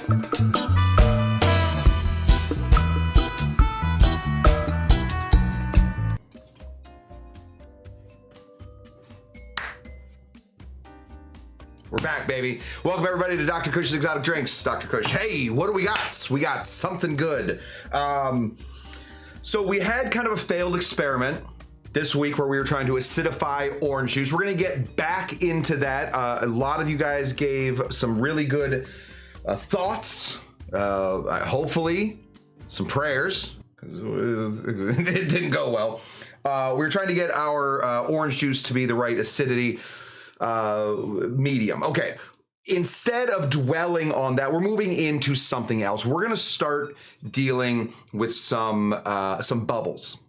We're back, baby. Welcome everybody to Dr. Cush's Exotic Drinks. Dr. Cush. Hey, what do we got? We got something good. So we had kind of a failed experiment this week where we were trying to acidify orange juice. We're gonna get back into that. A lot of you guys gave some really good thoughts, hopefully some prayers, because it didn't go well. We were trying to get our orange juice to be the right acidity, medium. Okay, instead of dwelling on that, we're moving into something else. We're gonna start dealing with some bubbles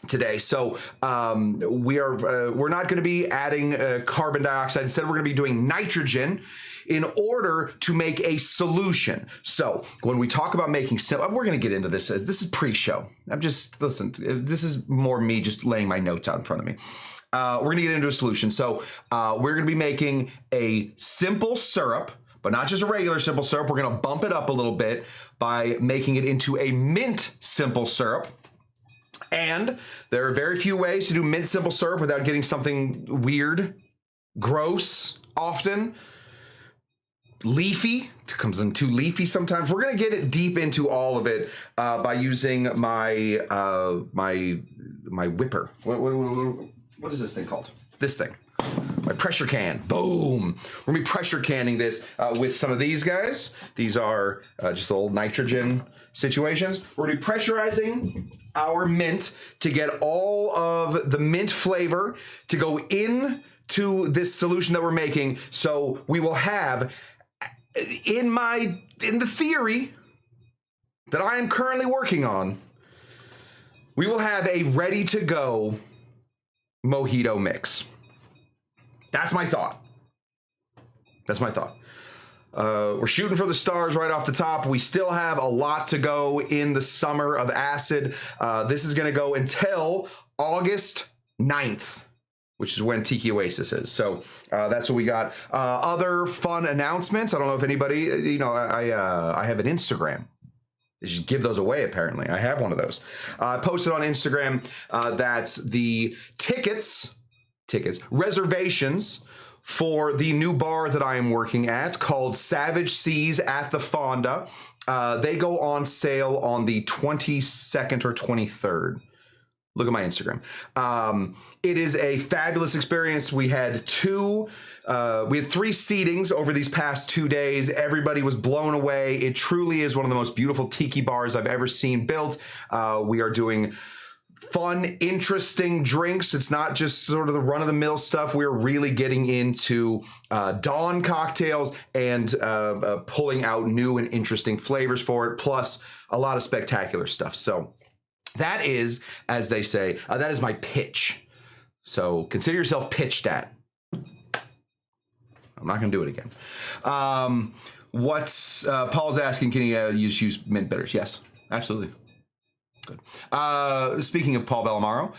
today. So we're not gonna be adding carbon dioxide. Instead, we're gonna be doing nitrogen in order to make a solution. So when we talk about making, we're gonna get into this. This is pre-show. Listen, this is more me just laying my notes out in front of me. We're gonna get into a solution. So we're gonna be making a simple syrup, but not just a regular simple syrup. We're gonna bump it up a little bit by making it into a mint simple syrup. And there are very few ways to do mint simple syrup without getting something weird, gross, often. Leafy, it comes in too leafy sometimes. We're gonna get it deep into all of it by using my my whipper. What is this thing called? This thing. My pressure can. Boom. We're gonna be pressure canning this with some of these guys. These are just old nitrogen situations. We're gonna be pressurizing our mint to get all of the mint flavor to go into this solution that we're making. So we will have, in the theory that I am currently working on, we will have a ready to go mojito mix. That's my thought. That's my thought. We're shooting for the stars right off the top. We still have a lot to go in the summer of acid. This is going to go until August 9th, which is when Tiki Oasis is. So that's what we got. Other fun announcements. I don't know if anybody, I have an Instagram. They should give those away, apparently. I have one of those. I posted on Instagram that's the reservations for the new bar that I am working at called Savage Seas at the Fonda. They go on sale on the 22nd or 23rd. Look at my Instagram. It is a fabulous experience. We had three seatings over these past 2 days. Everybody was blown away. It truly is one of the most beautiful tiki bars I've ever seen built. We are doing fun, interesting drinks. It's not just sort of the run-of-the-mill stuff. We're really getting into dawn cocktails and pulling out new and interesting flavors for it, plus a lot of spectacular stuff. So that is, as they say, that is my pitch. So consider yourself pitched at. I'm not going to do it again. Paul's asking, can you use mint bitters? Yes, absolutely. Good. Speaking of Paul Bellamaro,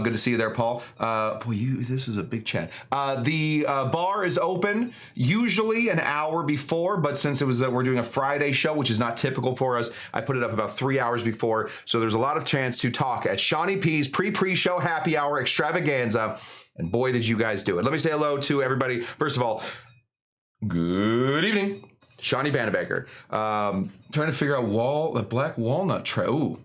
good to see you there, Paul. This is a big chat. The bar is open usually an hour before, but since it was we're doing a Friday show, which is not typical for us, I put it up about 3 hours before. So there's a lot of chance to talk at Shawnee P's pre-show happy hour extravaganza. And boy, did you guys do it. Let me say hello to everybody. First of all, good evening, Shawnee Bannebaker. Trying to figure out the black walnut tray. Ooh.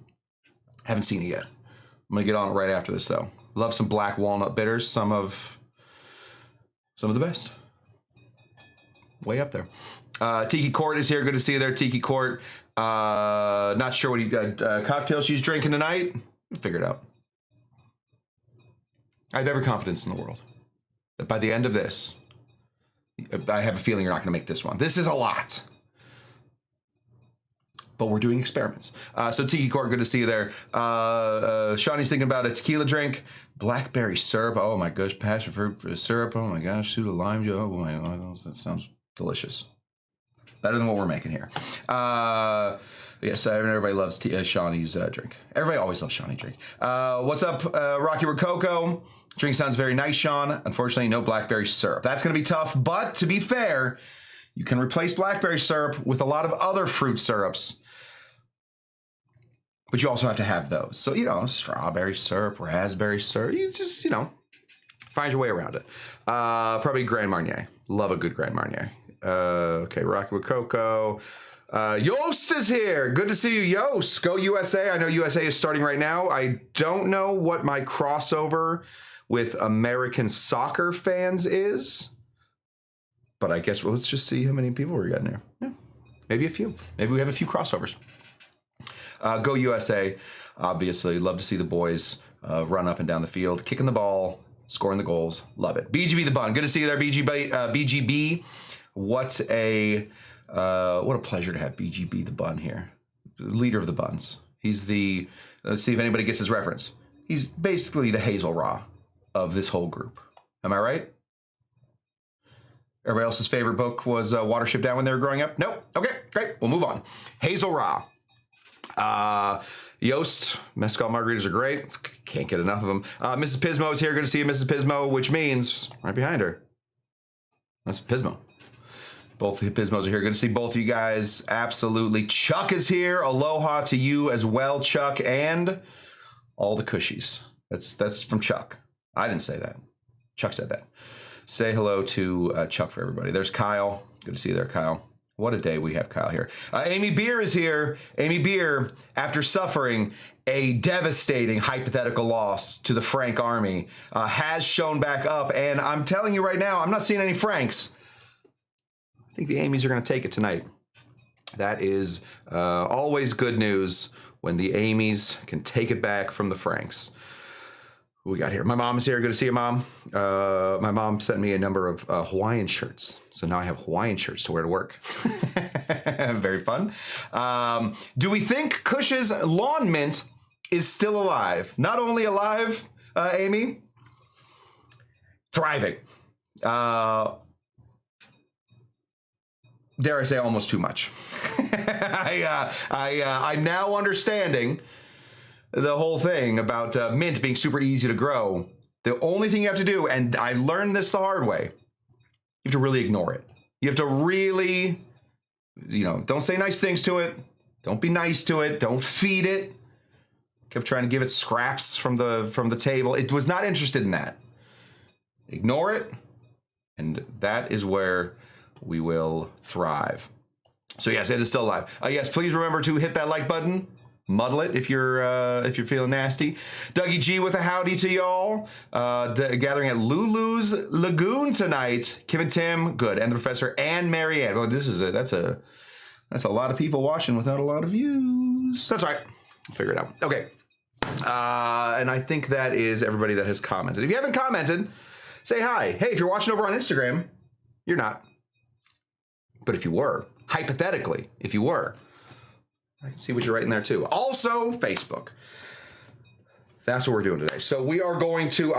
Haven't seen it yet. I'm gonna get on it right after this though. Love some black walnut bitters. Some of the best. Way up there. Tiki Court is here. Good to see you there, Tiki Court. Not sure what cocktail she's drinking tonight. We'll figure it out. I have every confidence in the world that by the end of this, I have a feeling you're not gonna make this one. This is a lot. But we're doing experiments. So Tiki Court, good to see you there. Shawnee's thinking about a tequila drink. Blackberry syrup. Oh my gosh, passion fruit syrup. Oh my gosh, pseudo lime. Oh my God, that sounds delicious. Better than what we're making here. Yes, everybody loves Shawnee's drink. Everybody always loves Shawnee drink. What's up, Rocky Rococo? Drink sounds very nice, Sean. Unfortunately, no blackberry syrup. That's gonna be tough, but to be fair, You can replace blackberry syrup with a lot of other fruit syrups, but you also have to have those. So, you know, strawberry syrup, raspberry syrup, you just, you know, find your way around it. Probably Grand Marnier. Love a good Grand Marnier. Okay, Rocky with Cocoa. Yost is here. Good to see you, Yost. Go USA. I know USA is starting right now. I don't know what my crossover with American soccer fans is, but I guess, well, let's just see how many people we're getting here. Yeah, maybe a few. Maybe we have a few crossovers. Go USA. Obviously, love to see the boys run up and down the field, kicking the ball, scoring the goals. Love it. BGB the Bun. Good to see you there, BGB. What a pleasure to have BGB the Bun here. Leader of the Buns. He's the, let's see if anybody gets his reference. He's basically the Hazel Raw of this whole group. Am I right? Everybody else's favorite book was Watership Down when they were growing up? Nope. Okay, great. We'll move on. Hazel Raw. Yost, Mescal margaritas are great. Can't get enough of them. Mrs. Pismo is here. Good to see you, Mrs. Pismo, which means right behind her. That's Pismo. Both the Pismos are here. Good to see both of you guys. Absolutely. Chuck is here. Aloha to you as well, Chuck, and all the Cushies. That's from Chuck. I didn't say that. Chuck said that. Say hello to Chuck for everybody. There's Kyle. Good to see you there, Kyle. What a day we have Kyle here. Amy Beer is here. Amy Beer, after suffering a devastating hypothetical loss to the Frank Army, has shown back up. And I'm telling you right now, I'm not seeing any Franks. I think the Amy's are going to take it tonight. That is always good news when the Amy's can take it back from the Franks. Who we got here? My mom is here. Good to see you, Mom. My mom sent me a number of Hawaiian shirts. So now I have Hawaiian shirts to wear to work. Very fun. Do we think Cush's lawn mint is still alive? Not only alive, Amy, thriving. Dare I say almost too much. I'm now understanding the whole thing about mint being super easy to grow. The only thing you have to do, and I learned this the hard way, you have to really ignore it. You have to really, you know, don't say nice things to it. Don't be nice to it. Don't feed it. Kept trying to give it scraps from the table. It was not interested in that. Ignore it, and that is where we will thrive. So yes, it is still alive. Yes, please remember to hit that like button. Muddle it if you're feeling nasty. Dougie G with a howdy to y'all. Gathering at Lulu's Lagoon tonight. Kim and Tim, good, and the Professor and Marianne. Oh, that's a lot of people watching without a lot of views. That's right. I'll figure it out. Okay. And I think that is everybody that has commented. If you haven't commented, say hi. Hey, if you're watching over on Instagram, you're not. But if you were, hypothetically, if you were, I can see what you're writing there too. Also, Facebook. That's what we're doing today. So we are going to,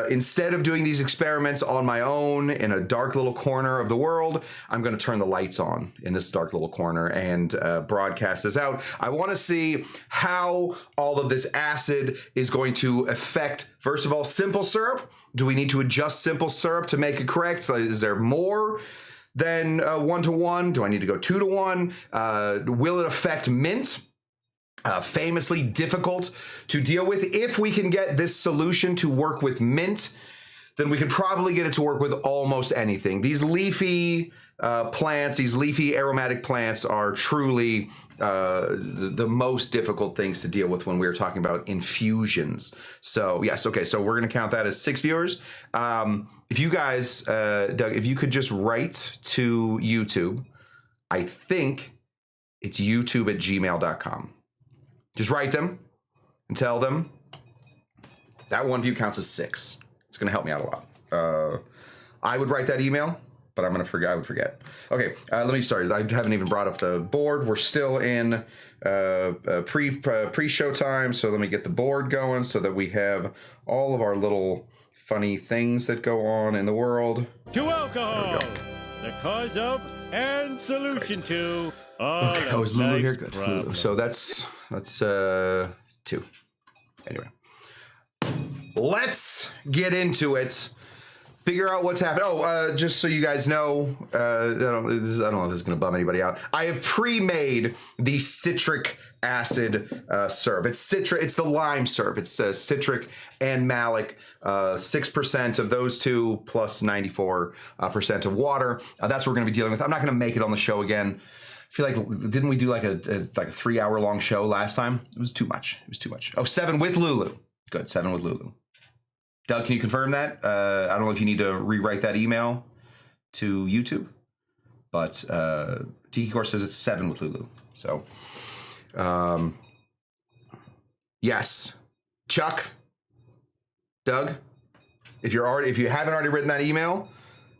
instead of doing these experiments on my own in a dark little corner of the world, I'm going to turn the lights on in this dark little corner and broadcast this out. I want to see how all of this acid is going to affect, first of all, simple syrup. Do we need to adjust simple syrup to make it correct? So is there more than 1-to-1? Do I need to go 2-to-1? Will it affect mint? Famously difficult to deal with. If we can get this solution to work with mint, then we can probably get it to work with almost anything. These leafy plants, these leafy aromatic plants are truly the most difficult things to deal with when we're talking about infusions. So yes, okay, so we're gonna count that as 6 viewers. If you guys, Doug, if you could just write to YouTube, I think it's youtube@gmail.com. Just write them and tell them that one view counts as 6. It's going to help me out a lot. I would write that email, but I'm going to forget. I would forget. Okay, let me start. I haven't even brought up the board. We're still in pre-show time, so let me get the board going so that we have all of our little funny things that go on in the world. To alcohol, the cause of and solution to all okay, oh, is Lulu here? Good. Problem. So that's 2. Anyway, let's get into it. figure out what's happening. Oh, just so you guys know, I don't know if this is going to bum anybody out. I have pre-made the citric acid syrup. It's the lime syrup. It's citric and malic, 6% of those two plus 94% of water. That's what we're going to be dealing with. I'm not going to make it on the show again. I feel like, didn't we do like a 3-hour-long show last time? It was too much. Oh, 7 with Lulu. Good, 7 with Lulu. Doug, can you confirm that? I don't know if you need to rewrite that email to YouTube, but Tiki Core says it's 7 with Lulu. So, yes, Chuck, Doug, if you haven't already written that email,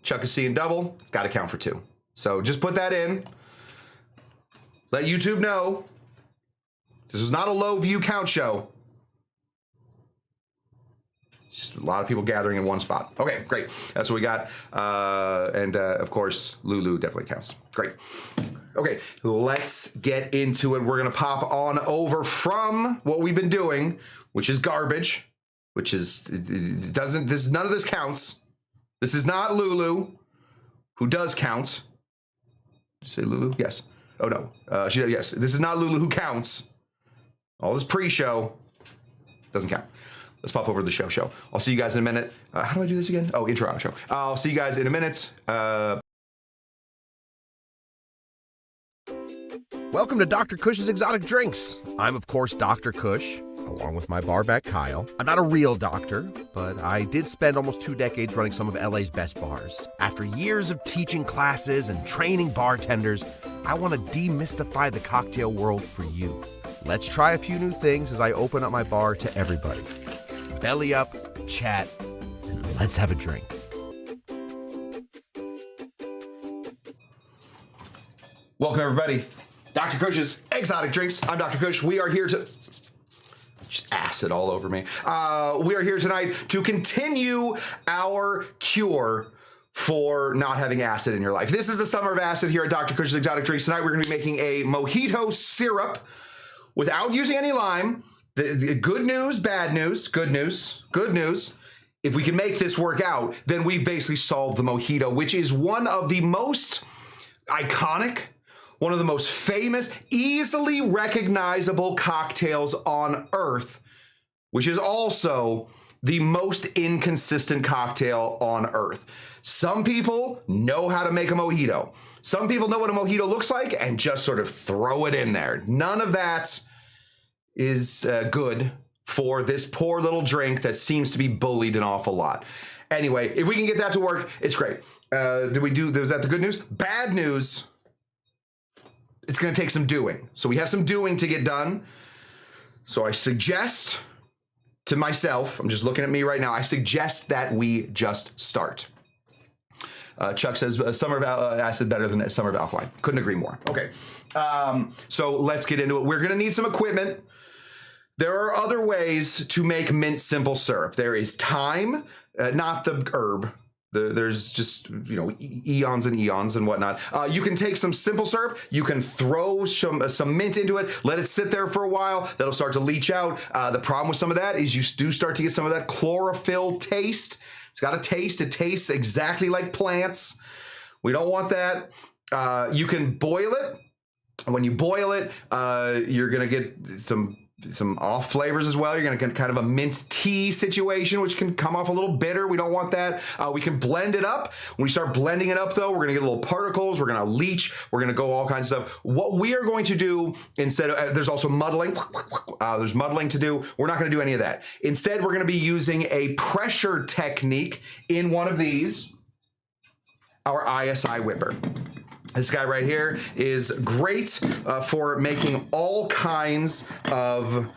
Chuck is seeing double. It's got to count for 2. So just put that in. Let YouTube know this was not a low view count show. Just a lot of people gathering in one spot. Okay, great. That's what we got. And of course, Lulu definitely counts. Great. Okay, let's get into it. We're going to pop on over from what we've been doing, which is garbage, which is, none of this counts. This is not Lulu, who does count. Did you say Lulu? Yes. Oh, no. Yes, this is not Lulu who counts. All this pre-show doesn't count. Let's pop over to the show. I'll see you guys in a minute. How do I do this again? Oh, intro, outro. I'll see you guys in a minute. Welcome to Dr. Cush's Exotic Drinks. I'm, of course, Dr. Cush, along with my barback Kyle. I'm not a real doctor, but I did spend almost 2 decades running some of LA's best bars. After years of teaching classes and training bartenders, I want to demystify the cocktail world for you. Let's try a few new things as I open up my bar to everybody. Belly up, chat, and let's have a drink. Welcome, everybody. Dr. Cush's Exotic Drinks. I'm Dr. Cush. We are here to... Just acid all over me. We are here tonight to continue our cure for not having acid in your life. This is the summer of acid here at Dr. Cush's Exotic Drinks. Tonight we're going to be making a Mojito Syrup without using any lime. The good news, bad news, good news, good news. If we can make this work out, then we've basically solved the Mojito, which is one of the most iconic, one of the most famous, easily recognizable cocktails on earth, which is also the most inconsistent cocktail on earth. Some people know how to make a mojito. Some people know what a mojito looks like and just sort of throw it in there. None of that is good for this poor little drink that seems to be bullied an awful lot. Anyway, if we can get that to work, it's great. Was that the good news? Bad news, it's gonna take some doing. So we have some doing to get done. So I suggest to myself, I'm just looking at me right now, I suggest that we just start. Chuck says summer of acid better than summer of alkaline. Couldn't agree more. Okay, so let's get into it. We're gonna need some equipment. There are other ways to make mint simple syrup. There is thyme, not the herb. There's just, eons and eons and whatnot. You can take some simple syrup. You can throw some mint into it. Let it sit there for a while. That'll start to leach out. The problem with some of that is you do start to get some of that chlorophyll taste. It's got a taste. It tastes exactly like plants. We don't want that. You can boil it. When you boil it, you're going to get some off flavors as well. You're going to get kind of a mint tea situation, which can come off a little bitter. We don't want that. We can blend it up. When we start blending it up, though, we're going to get little particles. We're going to leach. We're going to go all kinds of stuff. What we are going to do instead of, there's also muddling. There's muddling to do. We're not going to do any of that. Instead, we're going to be using a pressure technique in one of these, our ISI whipper. This guy right here is great for making all kinds of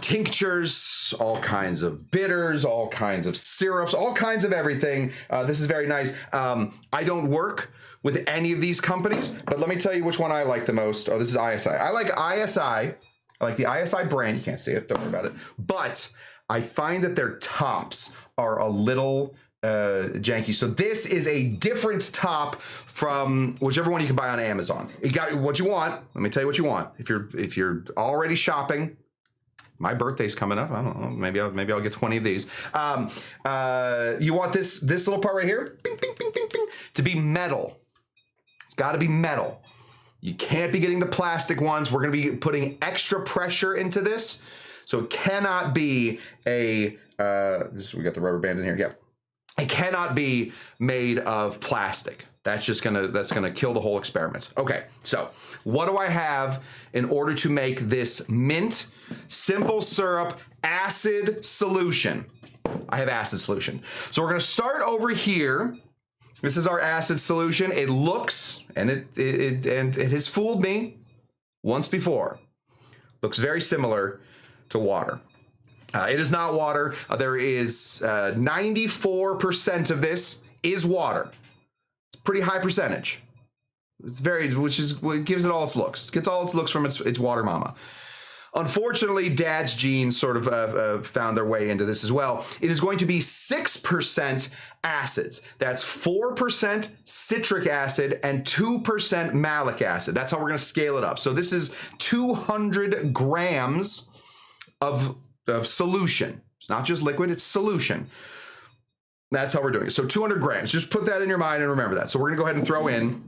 tinctures, all kinds of bitters, all kinds of syrups, all kinds of everything. This is very nice. I don't work with any of these companies, but let me tell you which one I like the most. Oh, this is ISI. I like ISI. I like the ISI brand. You can't see it. Don't worry about it. But I find that their tops are a little janky. So this is a different top from whichever one you can buy on Amazon. You got what you want. Let me tell you what you want. If you're already shopping, My birthday's coming up. I don't know. Maybe I'll get 20 of these. You want this little part right here, bing, bing, bing, bing, bing, to be metal. It's got to be metal. You can't be getting the plastic ones. We're going to be putting extra pressure into this, so it cannot be a. We got the rubber band in here. Yep. It cannot be made of plastic. That's gonna kill the whole experiment. Okay, so what do I have in order to make this mint simple syrup acid solution? I have acid solution. So we're gonna start over here. This is our acid solution. It looks, and it has fooled me once before. Looks very similar to water. It is not water. There is 94% of this is water. It's a pretty high percentage. It's very, which is what gives it all its looks. It gets all its looks from its water mama. Unfortunately, Dad's genes sort of found their way into this as well. It is going to be 6% acids. That's 4% citric acid and 2% malic acid. That's how we're going to scale it up. So this is 200 grams of solution. It's not just liquid, it's solution. That's how we're doing it. So 200 grams. Just put that in your mind and remember that. So we're going to go ahead and throw in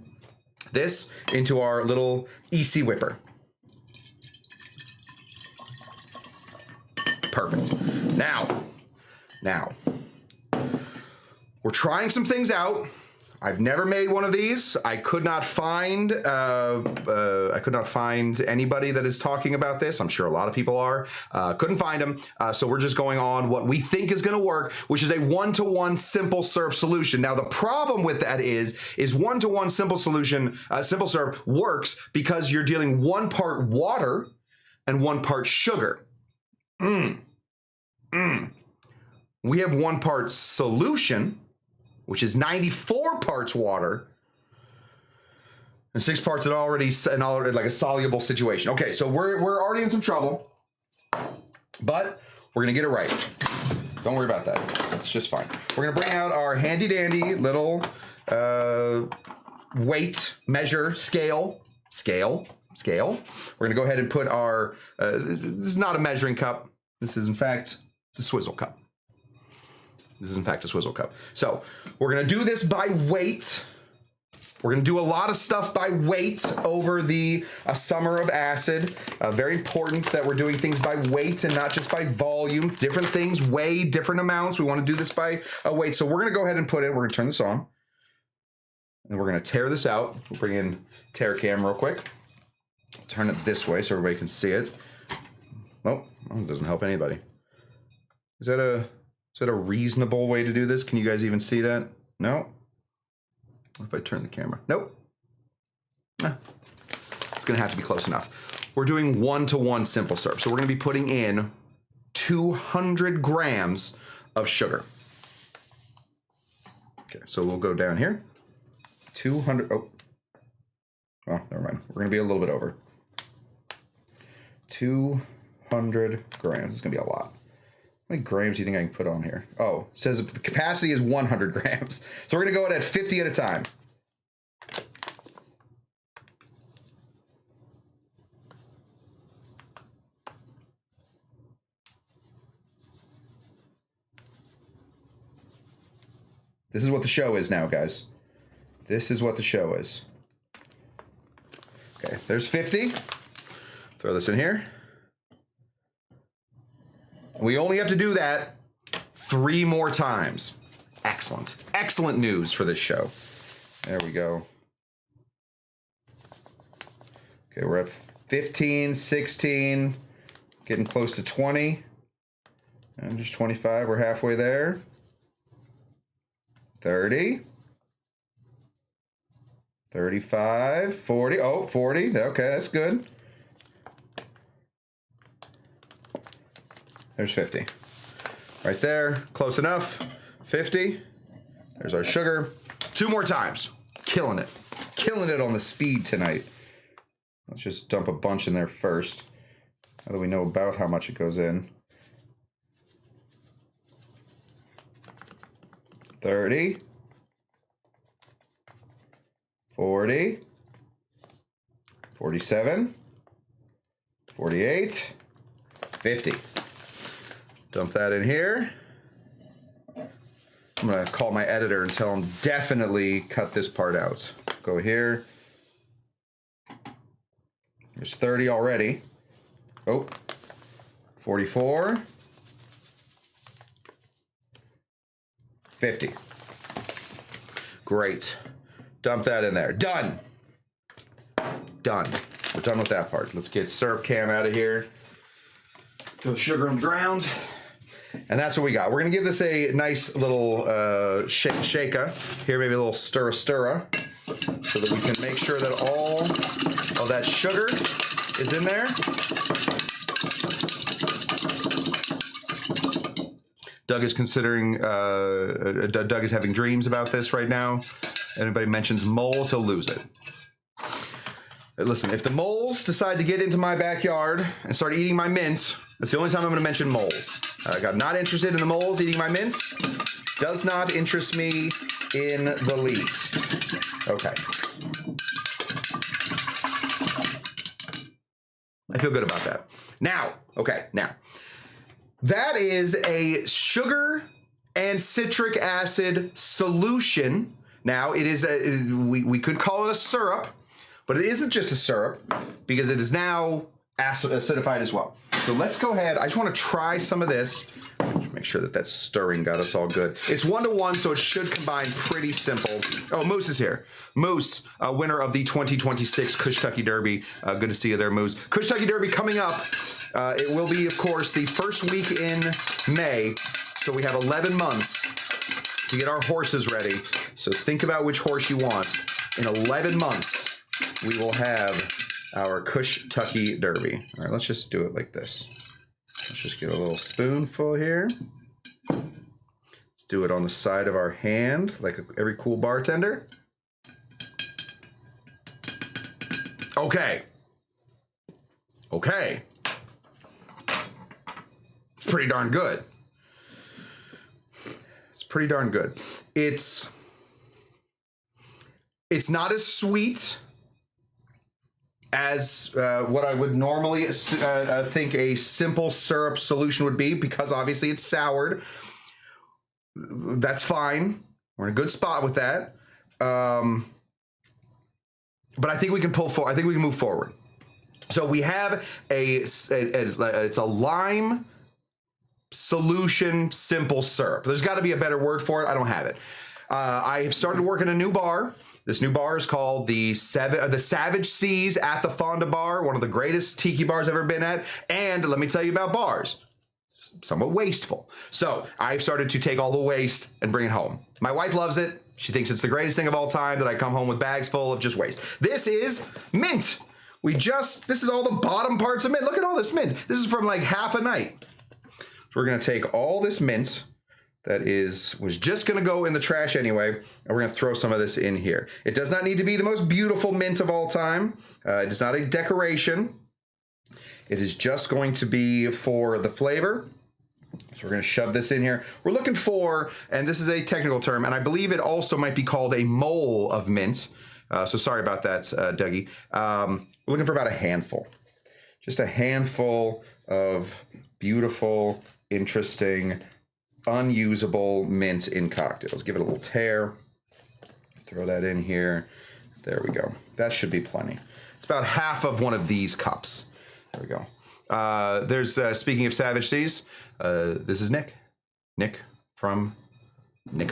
this into our little EC whipper. Perfect. Now, we're trying some things out. I've never made one of these. I could not find anybody that is talking about this. I'm sure a lot of people are. Couldn't find them. So we're just going on what we think is going to work, which is a 1-to-1 simple syrup solution. Now the problem with that is 1-to-1 simple syrup works because you're dealing 1 part water and 1 part sugar. We have 1 part solution, which is 94 parts water, and 6 parts already like a soluble situation. Okay, so we're already in some trouble, but we're gonna get it right. Don't worry about that. That's just fine. We're gonna bring out our handy dandy little weight measure scale. We're gonna go ahead and put our. This is not a measuring cup. This is in fact a swizzle cup. So we're going to do this by weight. We're going to do a lot of stuff by weight over the summer of acid. Very important that we're doing things by weight and not just by volume. Different things weigh different amounts. We want to do this by weight. So we're going to go ahead and put it. We're going to turn this on. And we're going to tear this out. We'll bring in tear cam real quick. Turn it this way so everybody can see it. Oh, it doesn't help anybody. Is that a reasonable way to do this? Can you guys even see that? No? What if I turn the camera? Nope. It's gonna have to be close enough. We're doing 1-to-1 simple syrup. So we're gonna be putting in 200 grams of sugar. Okay, so we'll go down here. 200, oh, never mind. We're gonna be a little bit over. 200 grams, it's gonna be a lot. How many grams do you think I can put on here? Oh, it says the capacity is 100 grams. So we're gonna go at 50 at a time. This is what the show is now, guys. This is what the show is. Okay, there's 50. Throw this in here. We only have to do that 3 more times. Excellent. Excellent news for this show. There we go. Okay, we're at 15, 16, getting close to 20. And just 25, we're halfway there. 30. 35, 40. Oh, 40. Okay, that's good. There's 50. Right there, close enough. 50. There's our sugar. 2 more times. Killing it. Killing it on the speed tonight. Let's just dump a bunch in there first. Now that we know about how much it goes in. 30. 40. 47. 48. 50. Dump that in here. I'm gonna call my editor and tell him definitely cut this part out. Go here. There's 30 already. Oh, 44. 50. Great. Dump that in there. Done. Done. We're done with that part. Let's get syrup cam out of here. Throw the sugar on the ground. And that's what we got. We're going to give this a nice little shake-a. Here, maybe a little stir-a so that we can make sure that all of that sugar is in there. Doug is considering, Doug is having dreams about this right now. Anybody mentions moles, he'll lose it. Listen, if the moles decide to get into my backyard and start eating my mint, that's the only time I'm going to mention moles. I'm not interested in the moles eating my mint. Does not interest me in the least. Okay. I feel good about that. Now, okay, now. That is a sugar and citric acid solution. Now, it is we could call it a syrup, but it isn't just a syrup because it is now acidified as well. So let's go ahead. I just want to try some of this. Just make sure that that stirring got us all good. It's 1-to-1, so it should combine pretty simple. Oh, Moose is here. Moose, winner of the 2026 Cush Derby. Good to see you there, Moose. Cush Derby coming up. It will be, of course, the first week in May. So we have 11 months to get our horses ready. So think about which horse you want. In 11 months, we will have our Cush Derby. All right, let's just do it like this. Let's just get a little spoonful here. Let's do it on the side of our hand, like every cool bartender. Okay. Okay. It's pretty darn good. It's pretty darn good. It's not as sweet as what I would normally think a simple syrup solution would be, because obviously it's soured. That's fine. We're in a good spot with that. But I think we can pull forward. I think we can move forward. So we have it's a lime solution simple syrup. There's got to be a better word for it. I don't have it. I have started working a new bar. This new bar is called the Savage Seas at the Fonda Bar, one of the greatest tiki bars I've ever been at. And let me tell you about bars. Somewhat wasteful. So I've started to take all the waste and bring it home. My wife loves it. She thinks it's the greatest thing of all time that I come home with bags full of just waste. This is mint. This is all the bottom parts of mint. Look at all this mint. This is from like half a night. So we're going to take all this mint that was just going to go in the trash anyway, and we're going to throw some of this in here. It does not need to be the most beautiful mint of all time. It is not a decoration. It is just going to be for the flavor. So we're going to shove this in here. We're looking for, and this is a technical term, and I believe it also might be called a mole of mint. So sorry about that, Dougie. We're looking for about a handful. Just a handful of beautiful, interesting, unusable mint in cocktails. Give it a little tear. Throw that in here. There we go. That should be plenty. It's about half of one of these cups. There we go. There's, speaking of Savage Seas, this is Nick. Nick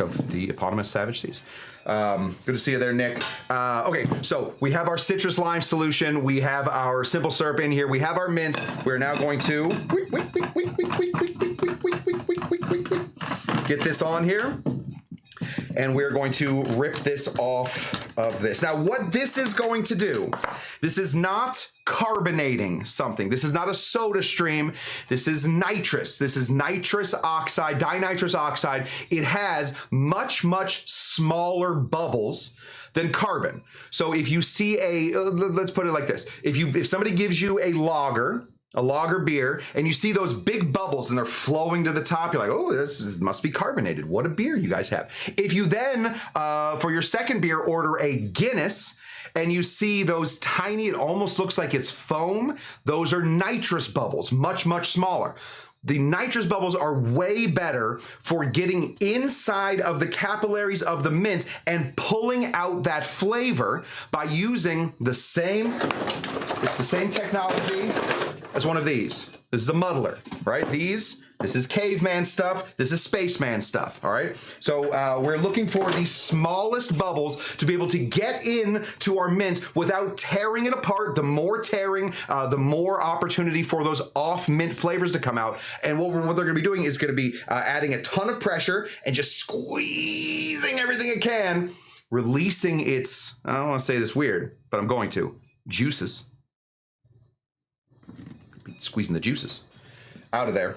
of the eponymous Savage Seas. Good to see you there, Nick. Okay, so we have our citrus lime solution. We have our simple syrup in here. We have our mint. We're now going to get this on here. And we're going to rip this off of this. Now, what this is going to do, this is not carbonating something. This is not a soda stream. This is nitrous. This is nitrous oxide, dinitrous oxide. It has much, much smaller bubbles than carbon. So if you see let's put it like this. If somebody gives you a lager, a lager beer, and you see those big bubbles and they're flowing to the top, you're like, oh, must be carbonated. What a beer you guys have. If you then, for your second beer, order a Guinness, and you see those tiny, it almost looks like it's foam, those are nitrous bubbles, much, much smaller. The nitrous bubbles are way better for getting inside of the capillaries of the mint and pulling out that flavor by using the same, it's the same technology as one of these. This is a muddler, right? This is caveman stuff. This is spaceman stuff, all right? So we're looking for the smallest bubbles to be able to get into our mint without tearing it apart. The more tearing, the more opportunity for those off mint flavors to come out. And what they're gonna be doing is gonna be adding a ton of pressure and just squeezing everything it can, releasing its, I don't wanna say this weird, but I'm going to, juices. Squeezing the juices out of there.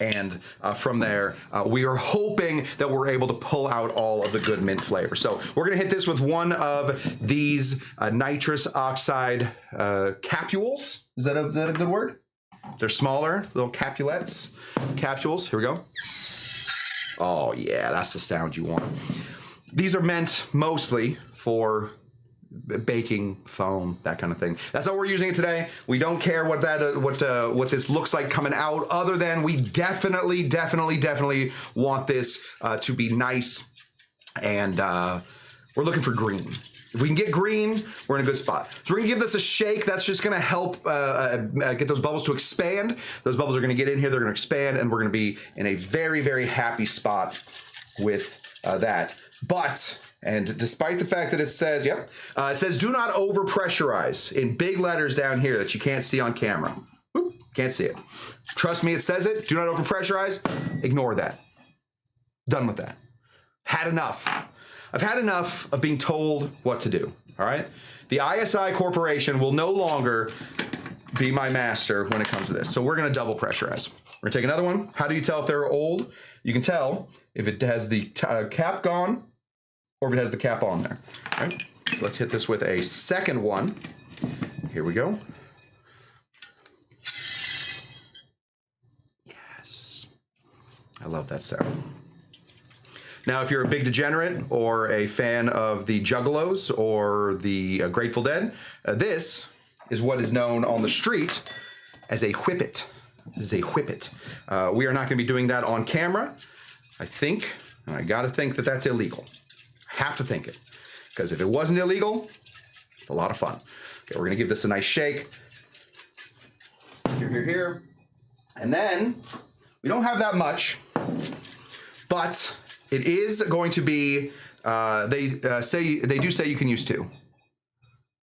And from there, we are hoping that we're able to pull out all of the good mint flavor. So we're gonna hit this with one of these nitrous oxide capules. Is that a good word? They're smaller, little capules. Here we go. Oh yeah, that's the sound you want. These are meant mostly for baking foam, that kind of thing. That's how we're using it today. We don't care what this looks like coming out, other than we definitely want this to be nice, and we're looking for green. If we can get green, we're in a good spot. So we're gonna give this a shake. That's just gonna help get those bubbles to expand. Those bubbles are gonna get in here, they're gonna expand, and we're gonna be in a very happy spot with that. And despite the fact that it says, it says do not over pressurize in big letters down here that you can't see on camera. Oop, can't see it. Trust me, it says it. Do not over pressurize. Ignore that. Done with that. Had enough. I've had enough of being told what to do. All right. The ISI Corporation will no longer be my master when it comes to this. So we're going to double pressurize. We're going to take another one. How do you tell if they're old? You can tell if it has the cap gone, or if it has the cap on there. All right, so let's hit this with a second one. Here we go. Yes. I love that sound. Now, if you're a big degenerate or a fan of the Juggalos or the Grateful Dead, this is what is known on the street as a whippet. This is a whippet. We are not going to be doing that on camera. I think, and I got to think that that's illegal. Have to think it, because if it wasn't illegal, it's a lot of fun. Okay, we're gonna give this a nice shake. Here. And then, we don't have that much, but it is going to be, they do say you can use 2.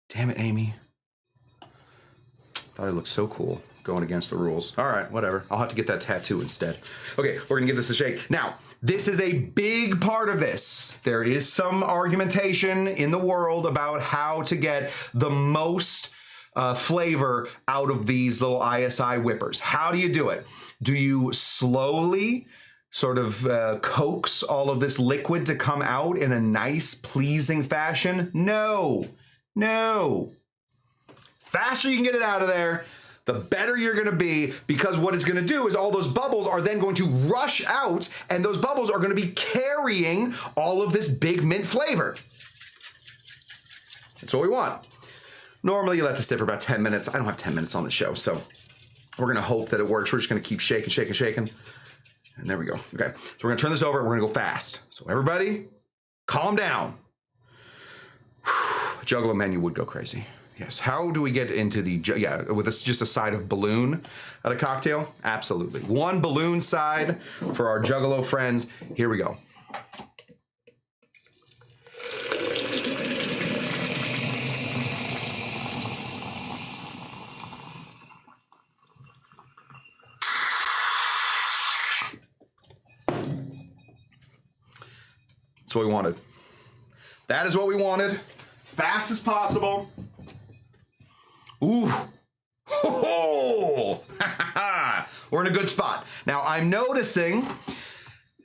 Damn it, Amy. Thought it looked so cool. Going against the rules. All right, whatever. I'll have to get that tattoo instead. Okay, we're gonna give this a shake. Now, this is a big part of this. There is some argumentation in the world about how to get the most flavor out of these little ISI whippers. How do you do it? Do you slowly sort of coax all of this liquid to come out in a nice, pleasing fashion? No. Faster you can get it out of there, the better you're gonna be, because what it's gonna do is all those bubbles are then going to rush out, and those bubbles are gonna be carrying all of this big mint flavor. That's what we want. Normally you let this sit for about 10 minutes. I don't have 10 minutes on the show, so we're gonna hope that it works. We're just gonna keep shaking. And there we go, okay. So we're gonna turn this over, we're gonna go fast. So everybody, calm down. A Juggalo menu would go crazy. Yes, how do we get into the, with this, just a side of balloon at a cocktail? Absolutely. One balloon side for our Juggalo friends. Here we go. That's what we wanted. That is what we wanted. Fast as possible. Ooh. Ho-ho! We're in a good spot. Now, I'm noticing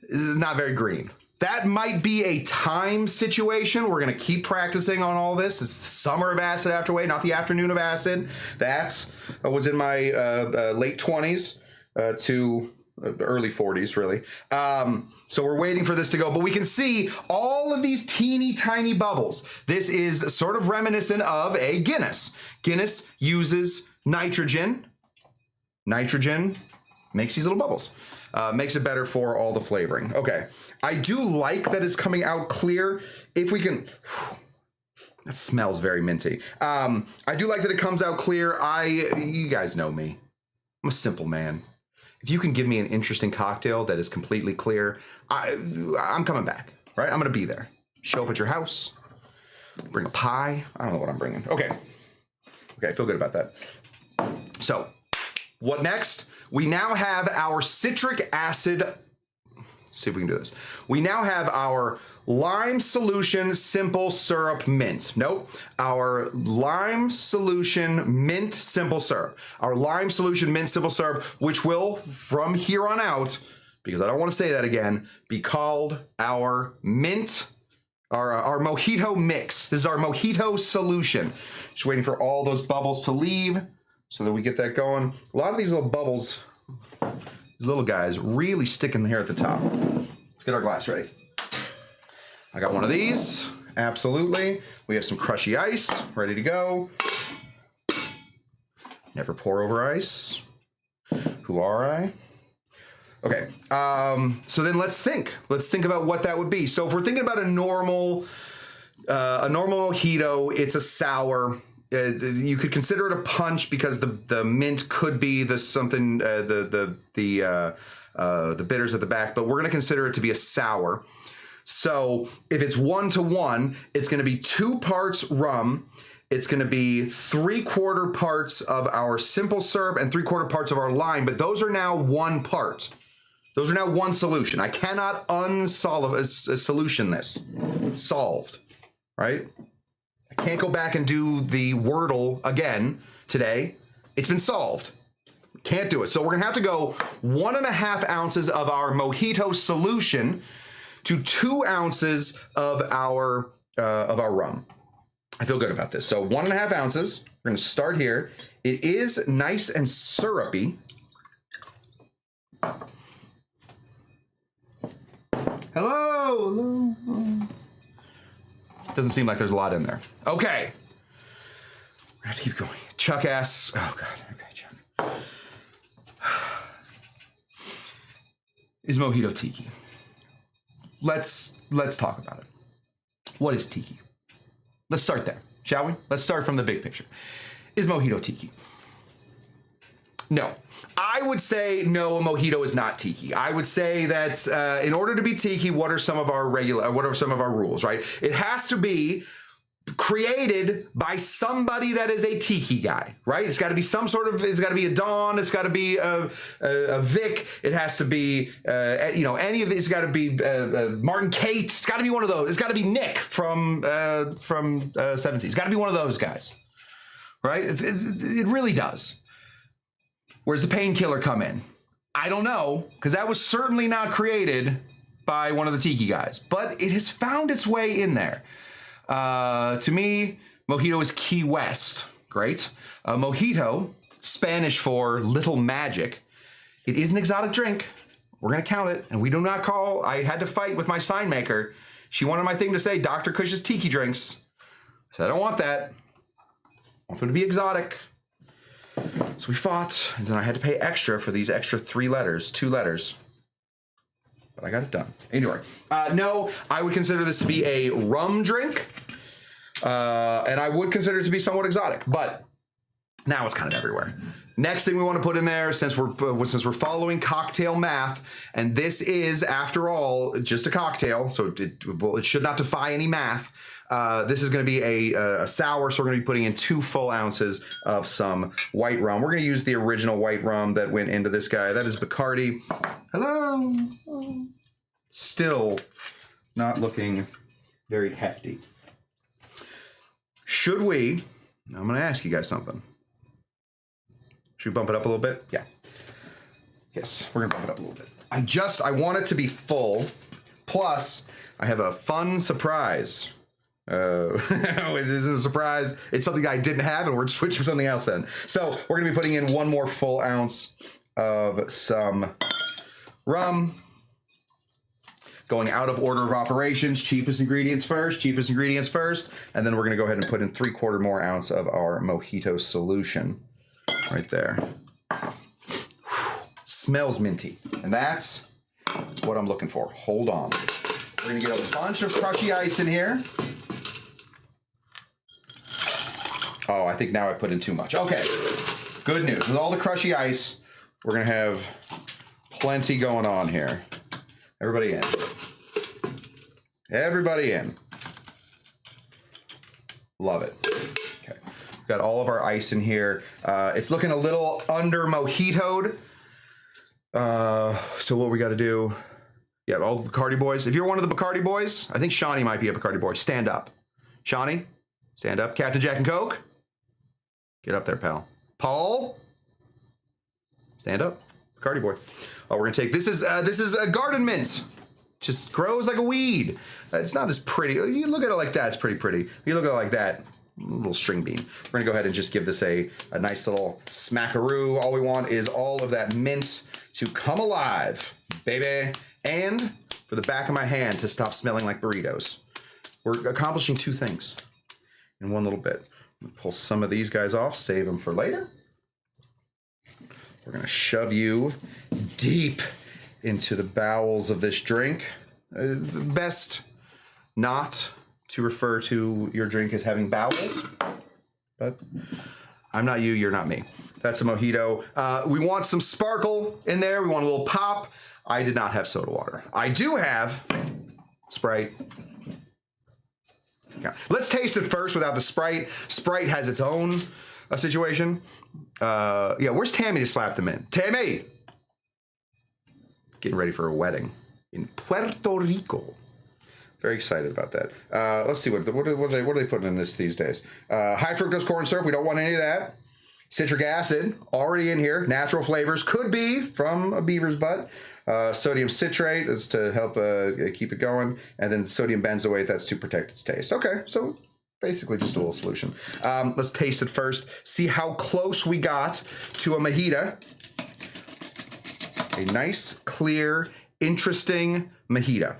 this is not very green. That might be a time situation. We're going to keep practicing on all this. It's the summer of acid after weight, not the afternoon of acid. That was in my late 20s to early 40s, really. So we're waiting for this to go, but we can see all of these teeny tiny bubbles. This is sort of reminiscent of a Guinness. Guinness uses nitrogen. Nitrogen makes these little bubbles. Makes it better for all the flavoring. Okay, I do like that it's coming out clear. If we can, that smells very minty. I do like that it comes out clear. You guys know me. I'm a simple man. If you can give me an interesting cocktail that is completely clear, I'm coming back, right? I'm gonna be there. Show up at your house, bring a pie. I don't know what I'm bringing. Okay, I feel good about that. So, what next? We now have our citric acid. See if we can do this. We now have our lime solution simple syrup mint. Nope. Our lime solution mint simple syrup. Our lime solution mint simple syrup, which will, from here on out, because I don't want to say that again, be called our mint, our mojito mix. This is our mojito solution. Just waiting for all those bubbles to leave so that we get that going. A lot of these little bubbles, these little guys, really sticking here at the top. Let's get our glass ready. I got one of these, absolutely. We have some crushy ice, ready to go. Never pour over ice. Who are I? Okay, so then let's think. Let's think about what that would be. So if we're thinking about a normal mojito, it's a sour. You could consider it a punch because the mint could be the bitters at the back, but we're going to consider it to be a sour. So if it's 1-to-1, it's going to be 2 parts rum. It's going to be 3/4 parts of our simple syrup and 3/4 parts of our lime, but those are now 1 part. Those are now 1 solution. I cannot unsolve a solution this. It's solved, right? I can't go back and do the Wordle again today. It's been solved. Can't do it. So we're gonna have to go 1.5 ounces of our mojito solution to 2 ounces of our rum. I feel good about this. So 1.5 ounces. We're gonna start here. It is nice and syrupy. Hello. Doesn't seem like there's a lot in there. Okay. We have to keep going. Chuck asks, oh God, okay, Chuck. Is mojito tiki? Let's talk about it. What is tiki? Let's start there, shall we? Let's start from the big picture. Is mojito tiki? No. I would say no, a mojito is not tiki. I would say that in order to be tiki, what are some of our rules, right? It has to be created by somebody that is a tiki guy, right? It's got to be it's got to be a Don, it's got to be a Vic, it has to be, any of these, it's got to be Martin Kate, it's got to be one of those. It's got to be Nick from 17. It's got to be one of those guys, right? It really does. Where's the painkiller come in? I don't know, because that was certainly not created by one of the tiki guys, but it has found its way in there. To me, mojito is Key West. Great. Mojito, Spanish for little magic. It is an exotic drink. We're going to count it, and we do not call. I had to fight with my sign maker. She wanted my thing to say Dr. Cush's tiki drinks. I said, I don't want that. I want them to be exotic. So we fought, and then I had to pay extra for these extra 2 letters. But I got it done. Anyway, no, I would consider this to be a rum drink, and I would consider it to be somewhat exotic, but now it's kind of everywhere. Next thing we want to put in there, since we're following cocktail math, and this is, after all, just a cocktail, so it should not defy any math. This is going to be a sour, so we're going to be putting in 2 full ounces of some white rum. We're going to use the original white rum that went into this guy. That is Bacardi. Hello. Still not looking very hefty. Should we, I'm going to ask you guys something. Should we bump it up a little bit? Yeah. Yes, we're going to bump it up a little bit. I want it to be full. Plus, I have a fun surprise. This isn't a surprise. It's something I didn't have, and we're switching something else in. So we're gonna be putting in 1 more full ounce of some rum. Going out of order of operations, cheapest ingredients first, and then we're gonna go ahead and put in 3/4 more ounce of our Mojito solution right there. Smells minty, and that's what I'm looking for. Hold on. We're gonna get a bunch of crushy ice in here. Oh, I think now I put in too much. Okay, good news. With all the crushy ice, we're gonna have plenty going on here. Everybody in. Everybody in. Love it. Okay, we've got all of our ice in here. It's looking a little under mojitoed. So what we got to do? Yeah, all the Bacardi boys. If you're one of the Bacardi boys, I think Shawnee might be a Bacardi boy. Stand up. Shawnee, stand up. Captain Jack and Coke, get up there, pal. Paul, stand up. Bacardi boy. Oh, we're gonna take this is a garden mint. Just grows like a weed. It's not as pretty. You look at it like that, it's pretty. You look at it like that, a little string bean. We're gonna go ahead and just give this a nice little smackaroo. All we want is all of that mint to come alive, baby. And for the back of my hand to stop smelling like burritos. We're accomplishing 2 things in one little bit. Pull some of these guys off, save them for later. We're gonna shove you deep into the bowels of this drink. Best not to refer to your drink as having bowels, but I'm not you, you're not me. That's a mojito. We want some sparkle in there. We want a little pop. I did not have soda water. I do have Sprite. Yeah. Let's taste it first without the Sprite. Sprite has its own situation. Yeah, where's Tammy to slap them in? Tammy! Getting ready for a wedding in Puerto Rico. Very excited about that. Let's see, what are they putting in this these days? High fructose corn syrup, we don't want any of that. Citric acid, already in here. Natural flavors, could be from a beaver's butt. Sodium citrate is to help keep it going. And then sodium benzoate, that's to protect its taste. Okay, so basically just a little solution. Let's taste it first. See how close we got to a mojito. A nice, clear, interesting mojito.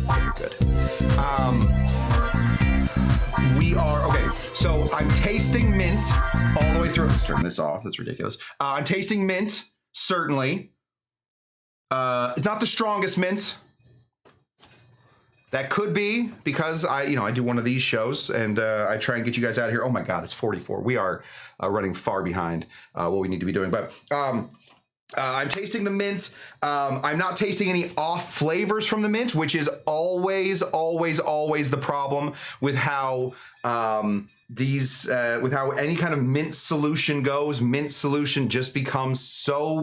Very good. We are, okay, so I'm tasting mint all the way through. Let's turn this off, that's ridiculous. I'm tasting mint, certainly. It's not the strongest mint. That could be because I do one of these shows and I try and get you guys out of here. Oh my God, it's 44. We are running far behind what we need to be doing. But I'm tasting the mint. I'm not tasting any off flavors from the mint, which is always the problem with how with how any kind of mint solution goes. Mint solution just becomes so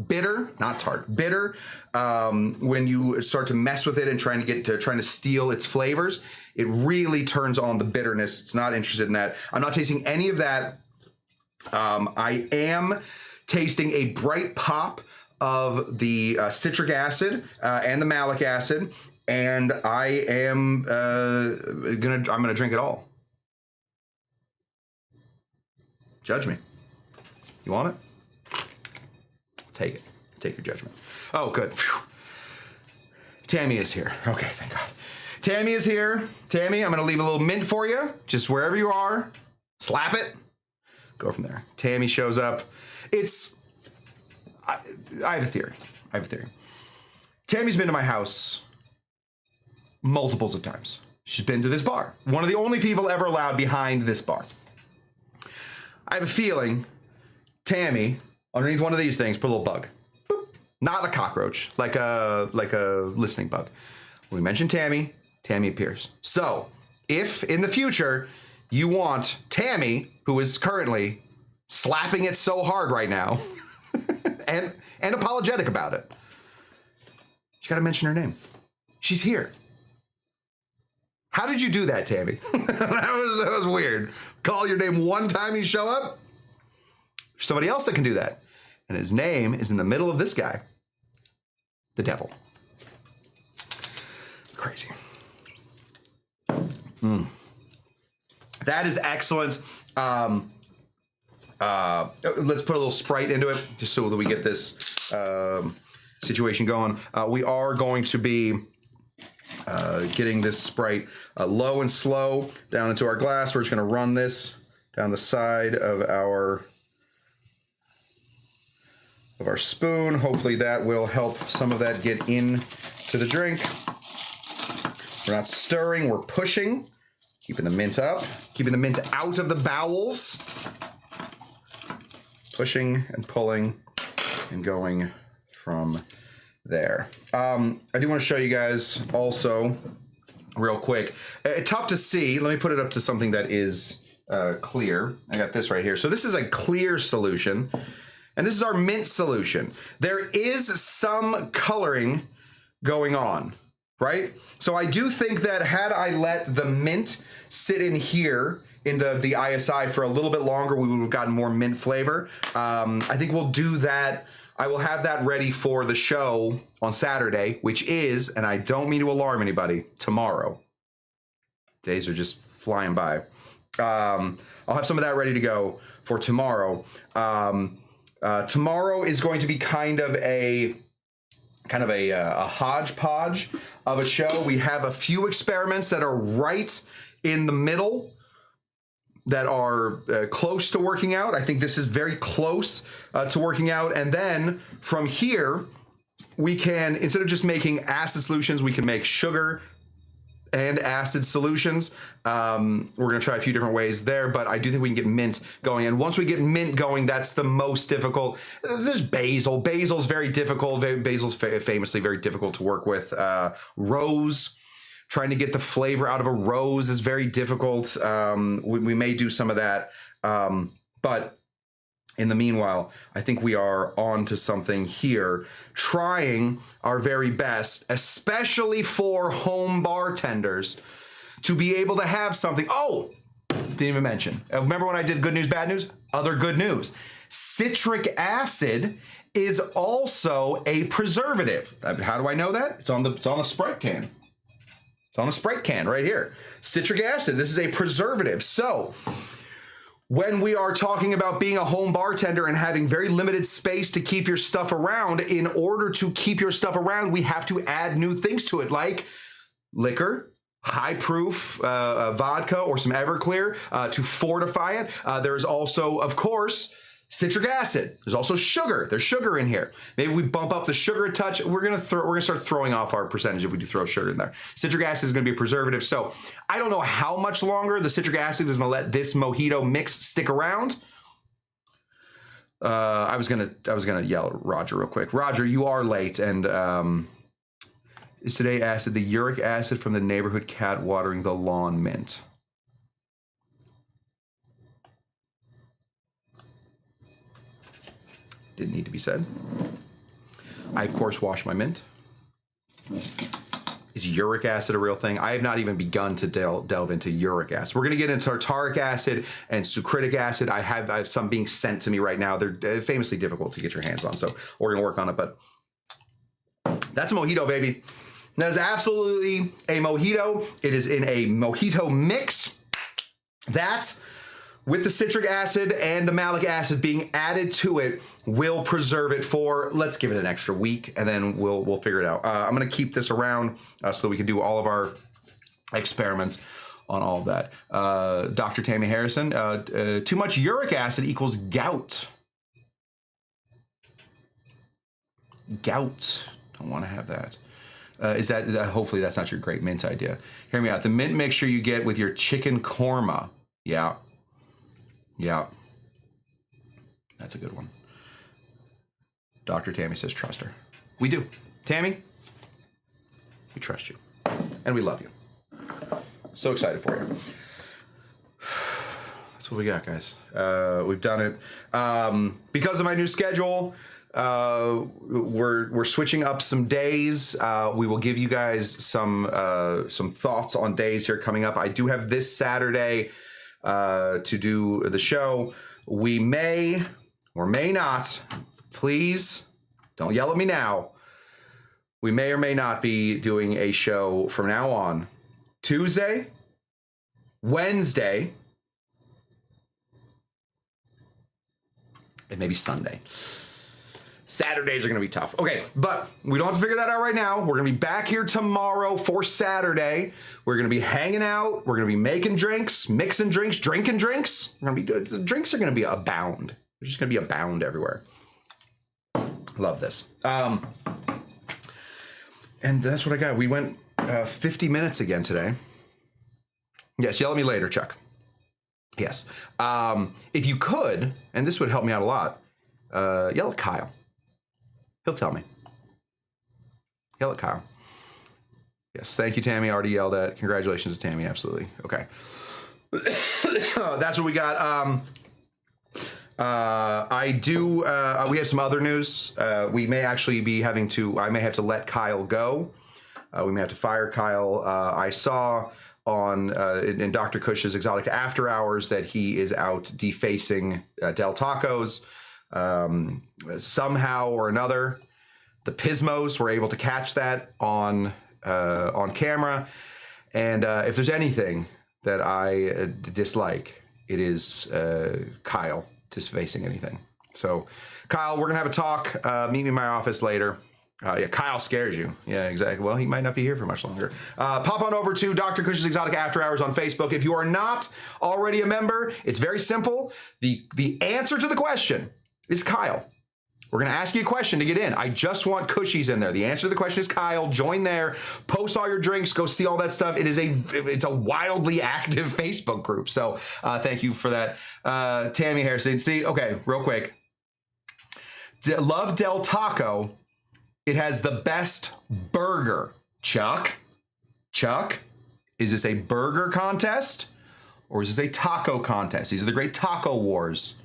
bitter, not tart, bitter. When you start to mess with it and trying to steal its flavors, it really turns on the bitterness. It's not interested in that. I'm not tasting any of that. I am tasting a bright pop of the citric acid and the malic acid, and I am I'm gonna drink it all. Judge me. You want it? Take it. Take your judgment. Oh, good. Phew. Tammy is here. Okay, thank God. Tammy is here. Tammy, I'm gonna leave a little mint for you, just wherever you are. Slap it. Go from there. Tammy shows up. I have a theory. Tammy's been to my house multiples of times. She's been to this bar. One of the only people ever allowed behind this bar. I have a feeling Tammy, underneath one of these things, put a little bug. Boop. Not a cockroach, like a listening bug. When we mention Tammy, Tammy appears. So if in the future you want Tammy, who is currently slapping it so hard right now and apologetic about it. You got to mention her name. She's here. How did you do that, Tammy? that was weird. Call your name one time, you show up. There's somebody else that can do that. And his name is in the middle of this guy. The devil. It's crazy. That is excellent. Let's put a little Sprite into it, just so that we get this situation going. We are going to be getting this Sprite low and slow down into our glass. We're just going to run this down the side of our spoon. Hopefully that will help some of that get into the drink. We're not stirring, we're pushing, keeping the mint up, keeping the mint out of the bowels. Pushing and pulling and going from there. I do want to show you guys also real quick. Tough to see. Let me put it up to something that is clear. I got this right here. So this is a clear solution. And this is our mint solution. There is some coloring going on, right? So I do think that had I let the mint sit in here in the ISI for a little bit longer, we would have gotten more mint flavor. I think we'll do that. I will have that ready for the show on Saturday, which is, and I don't mean to alarm anybody, tomorrow. Days are just flying by. I'll have some of that ready to go for tomorrow. Tomorrow is going to be kind of a hodgepodge of a show. We have a few experiments that are right in the middle that are close to working out. I think this is very close to working out. And then from here, we can, instead of just making acid solutions, we can make sugar and acid solutions. We're gonna try a few different ways there, but I do think we can get mint going. And once we get mint going, that's the most difficult. There's basil. Basil's very difficult. Basil's famously very difficult to work with. Rose, trying to get the flavor out of a rose is very difficult. We may do some of that, but in the meanwhile, I think we are on to something here, trying our very best, especially for home bartenders, to be able to have something. Oh, didn't even mention. Remember when I did good news, bad news? Other good news. Citric acid is also a preservative. How do I know that? It's on a Sprite can. It's on a Sprite can right here. Citric acid, this is a preservative. So when we are talking about being a home bartender and having very limited space to keep your stuff around, in order to keep your stuff around, we have to add new things to it, like liquor, high proof vodka, or some Everclear to fortify it. There's also, of course, citric acid. There's also sugar. There's sugar in here. Maybe if we bump up the sugar a touch, we're gonna start throwing off our percentage if we do throw sugar in there. Citric acid is gonna be a preservative. So I don't know how much longer the citric acid is gonna let this mojito mix stick around. I was gonna yell at Roger real quick. Roger, you are late, and is today acid the uric acid from the neighborhood cat watering the lawn mint? Didn't need to be said. I, of course, wash my mint. Is uric acid a real thing? I have not even begun to delve into uric acid. We're going to get into tartaric acid and sucritic acid. I have some being sent to me right now. They're famously difficult to get your hands on, so we're going to work on it. But that's a mojito, baby. That is absolutely a mojito. It is in a mojito mix. That, with the citric acid and the malic acid being added to it, will preserve it for, let's give it an extra week, and then we'll figure it out. I'm gonna keep this around so that we can do all of our experiments on all of that. Dr. Tammy Harrison, too much uric acid equals gout. Gout, don't wanna have that. Is that, hopefully that's not your great mint idea. Hear me out. The mint mixture you get with your chicken korma. Yeah. Yeah. That's a good one. Dr. Tammy says trust her. We do. Tammy, we trust you. And we love you. So excited for you. what we got, guys. We've done it. Because of my new schedule, we're switching up some days. We will give you guys some thoughts on days here coming up. I do have this Saturday to do the show. We may or may not, please don't yell at me now. We may or may not be doing a show from now on. Tuesday, Wednesday, and maybe Sunday. Saturdays are going to be tough. Okay, but we don't have to figure that out right now. We're going to be back here tomorrow for Saturday. We're going to be hanging out. We're going to be making drinks, mixing drinks, drinking drinks. We're going to be, the drinks are going to be abound. They're just going to be abound everywhere. Love this. And that's what I got. We went 50 minutes again today. Yes, yell at me later, Chuck. Yes. If you could, and this would help me out a lot, yell at Kyle. He'll tell me. Yell at Kyle. Yes, thank you, Tammy. Already yelled at. Congratulations to Tammy. Absolutely. Okay. That's what we got. We have some other news. We may actually be having to, I may have to let Kyle go. We may have to fire Kyle. I saw on in Dr. Cush's Exotic After Hours that he is out defacing Del Tacos. Somehow or another, the Pismos were able to catch that on camera. And if there's anything that I dislike, it is Kyle defacing anything. So, Kyle, we're gonna have a talk. Meet me in my office later. Yeah, Kyle scares you. Yeah, exactly. Well, he might not be here for much longer. Pop on over to Dr. Cush's Exotic After Hours on Facebook. If you are not already a member, it's very simple. The answer to the question is Kyle. We're going to ask you a question to get in. I just want Cushies in there. The answer to the question is Kyle. Join there. Post all your drinks. Go see all that stuff. It's a wildly active Facebook group. So thank you for that. Tammy Harrison. See, okay, real quick. Love Del Taco. It has the best burger. Chuck, is this a burger contest or is this a taco contest? These are the great taco wars.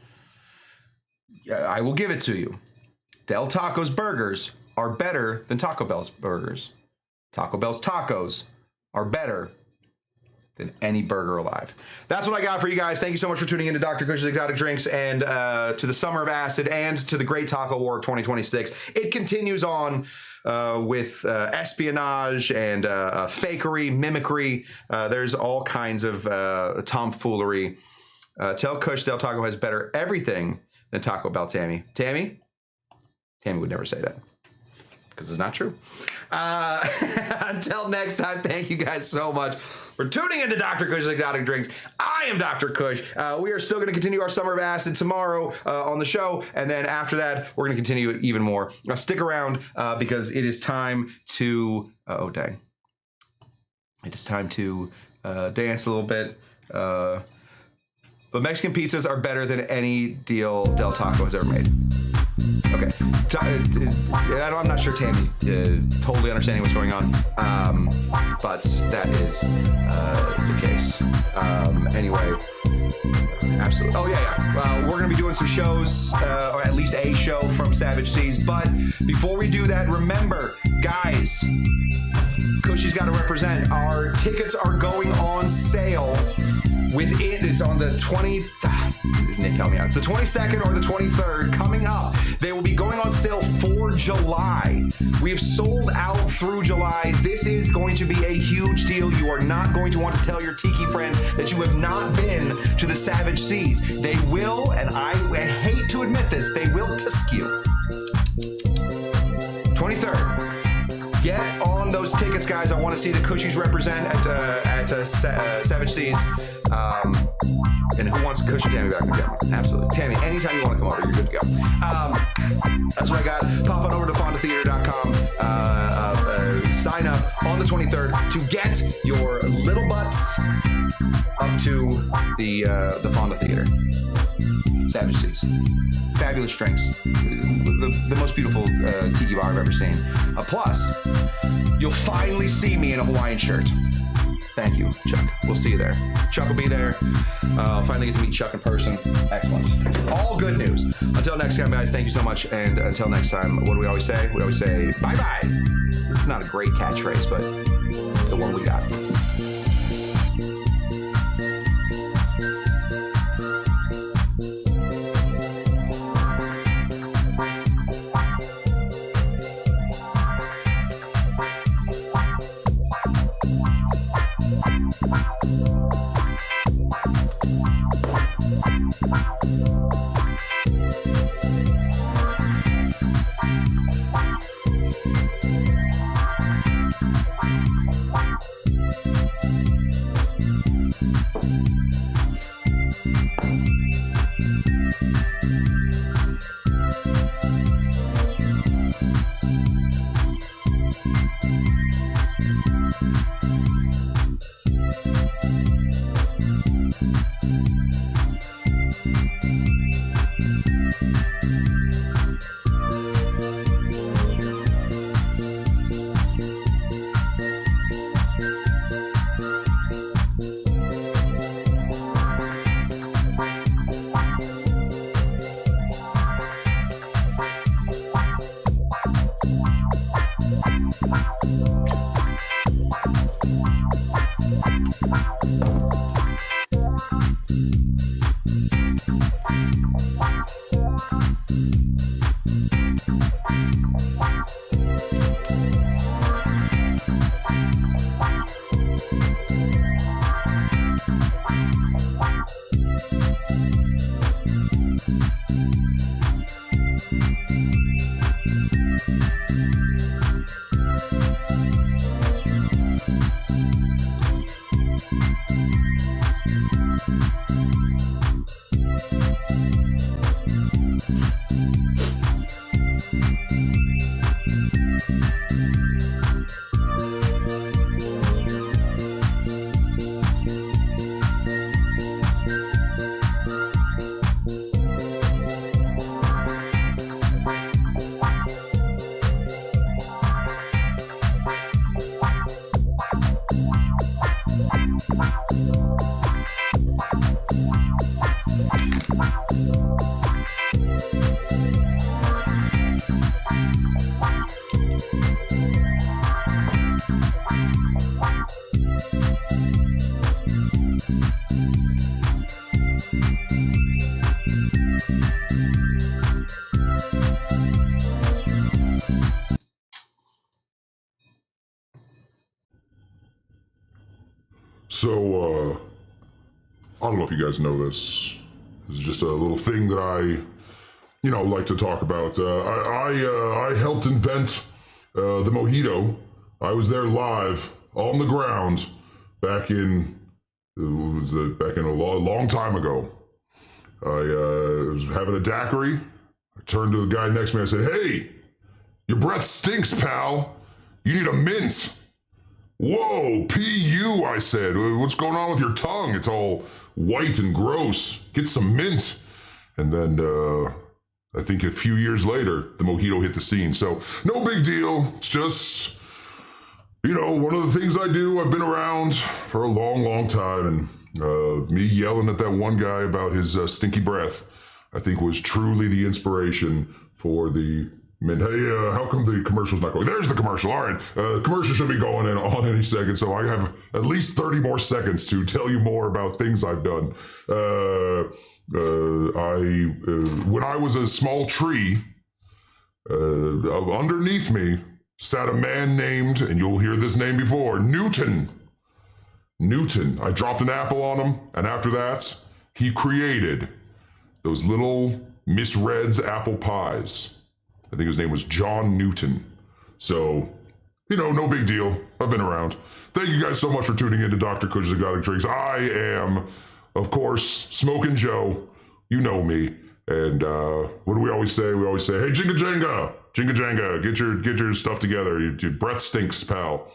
I will give it to you. Del Taco's burgers are better than Taco Bell's burgers. Taco Bell's tacos are better than any burger alive. That's what I got for you guys. Thank you so much for tuning in to Dr. Cush's Exotic Drinks and to the Summer of Acid and to the Great Taco War of 2026. It continues on with espionage and fakery, mimicry. There's all kinds of tomfoolery. Tell Cush Del Taco has better everything than Taco Bell, Tammy. Tammy would never say that because it's not true. Until next time, thank you guys so much for tuning into Dr. Cush's Exotic Drinks. I am Dr. Cush. We are still going to continue our Summer of Acid tomorrow on the show, and then after that, we're going to continue it even more. Now, stick around because it is time to... oh, dang. It is time to dance a little bit. But Mexican pizzas are better than any deal Del Taco has ever made. Okay. I'm not sure Tammy's totally understanding what's going on, but that is the case. Anyway, absolutely. Oh, yeah. We're going to be doing some shows, or at least a show from Savage Seas. But before we do that, remember, guys, Cushy's got to represent. Our tickets are going on sale. It's on the 20th. Nick, help me out. It's the 22nd or the 23rd coming up. They will be going on sale for July. We have sold out through July. This is going to be a huge deal. You are not going to want to tell your tiki friends that you have not been to the Savage Seas. They will, and I hate to admit this, they will tisk you. 23rd. Get on those tickets, guys. I want to see the Cushies represent at Savage Seas. And who wants Cushy Tammy back in town? Absolutely. Tammy, anytime you want to come over, you're good to go. That's what I got. Pop on over to fondatheater.com. Sign up on the 23rd to get your little butts up to the Fonda Theater. Savage Seas. Fabulous drinks. The most beautiful tiki bar I've ever seen. Plus, you'll finally see me in a Hawaiian shirt. Thank you, Chuck. We'll see you there. Chuck will be there. I'll finally get to meet Chuck in person. Excellent. All good news. Until next time, guys, thank you so much. And until next time, what do we always say? We always say bye-bye. It's not a great catchphrase, but it's the one we got. So, I don't know if you guys know this. This is just a little thing that I, like to talk about. I helped invent the Mojito. I was there live on the ground back in a long time ago. I was having a daiquiri. I turned to the guy next to me. I said, "Hey, your breath stinks, pal. You need a mint." "Whoa, P.U., I said. "What's going on with your tongue? It's all white and gross. Get some mint." And then, I think a few years later, the Mojito hit the scene. So, no big deal. It's just, one of the things I do. I've been around for a long, long time. And me yelling at that one guy about his stinky breath, I think was truly the inspiration for the mint. Hey, how come the commercial's not going? There's the commercial. All right, commercial should be going in on any second, so I have at least 30 more seconds to tell you more about things I've done. When I was a small tree, underneath me sat a man named, and you'll hear this name before, Newton. I dropped an apple on him, and after that, he created those little Miss Red's apple pies. I think his name was John Newton. So, no big deal. I've been around. Thank you guys so much for tuning in to Dr. Cush's Exotic Drinks. I am, of course, Smokin' Joe. You know me. And what do we always say? We always say, "Hey, jinga janga, get your stuff together. Your breath stinks, pal."